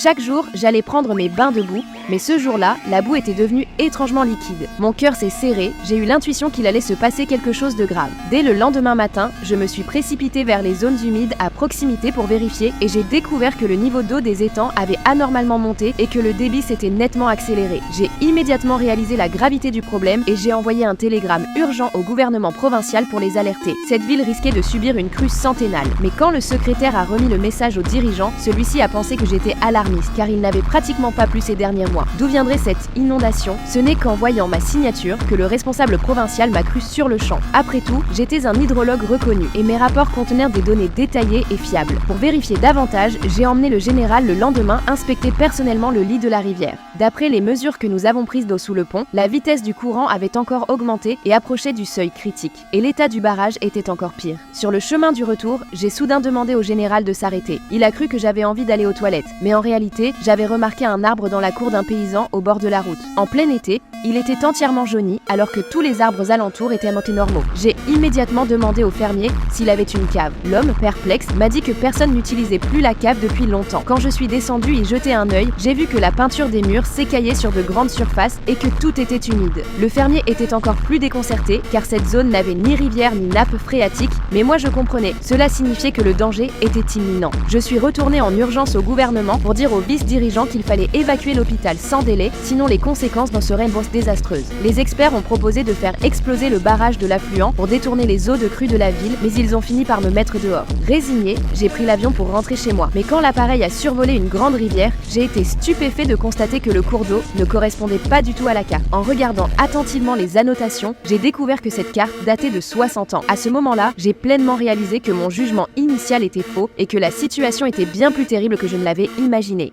Chaque jour, j'allais prendre mes bains de boue, mais ce jour-là, la boue était devenue étrangement liquide. Mon cœur s'est serré, j'ai eu l'intuition qu'il allait se passer quelque chose de grave. Dès le lendemain matin, je me suis précipitée vers les zones humides à proximité pour vérifier et j'ai découvert que le niveau d'eau des étangs avait anormalement monté et que le débit s'était nettement accéléré. J'ai immédiatement réalisé la gravité du problème et j'ai envoyé un télégramme urgent au gouvernement provincial pour les alerter. Cette ville risquait de subir une crue centennale. Mais quand le secrétaire a remis le message au dirigeant, celui-ci a pensé que j'étais alarmiste car il n'avait pratiquement pas plu ces derniers mois. D'où viendrait cette inondation? Ce n'est qu'en voyant ma signature que le responsable provincial m'a cru sur le champ. Après tout, j'étais un hydrologue reconnu et mes rapports contenaient des données détaillées et fiables. Pour vérifier davantage, j'ai emmené le général le lendemain inspecter personnellement le lit de la rivière. D'après les mesures que nous avons prises d'eau sous le pont, la vitesse du courant avait encore augmenté et approchait du seuil critique. Et l'état du barrage était encore pire. Sur le chemin du retour, j'ai soudain demandé au général de s'arrêter. Il a cru que j'avais envie d'aller aux toilettes, mais en réalité, j'avais remarqué un arbre dans la cour d'un paysan au bord de la route. En plein été, il était entièrement jauni alors que tous les arbres alentours étaient normaux. J'ai immédiatement demandé au fermier s'il avait une cave. L'homme, perplexe, m'a dit que personne n'utilisait plus la cave depuis longtemps. Quand je suis descendue y jeter un œil, j'ai vu que la peinture des murs s'écaillait sur de grandes surfaces et que tout était humide. Le fermier était encore plus déconcerté car cette zone n'avait ni rivière ni nappe phréatique, mais moi je comprenais. Cela signifiait que le danger était imminent. Je suis retournée en urgence au gouvernement pour dire au vice-dirigeant qu'il fallait évacuer l'hôpital sans délai, sinon les conséquences n'en seraient désastreuses. Les experts ont proposé de faire exploser le barrage de l'affluent pour détourner les eaux de crue de la ville, mais ils ont fini par me mettre dehors. Résigné, j'ai pris l'avion pour rentrer chez moi. Mais quand l'appareil a survolé une grande rivière, j'ai été stupéfait de constater que le cours d'eau ne correspondait pas du tout à la carte. En regardant attentivement les annotations, j'ai découvert que cette carte datait de 60 ans. À ce moment-là, j'ai pleinement réalisé que mon jugement initial était faux et que la situation était bien plus terrible que je ne l'avais imaginé.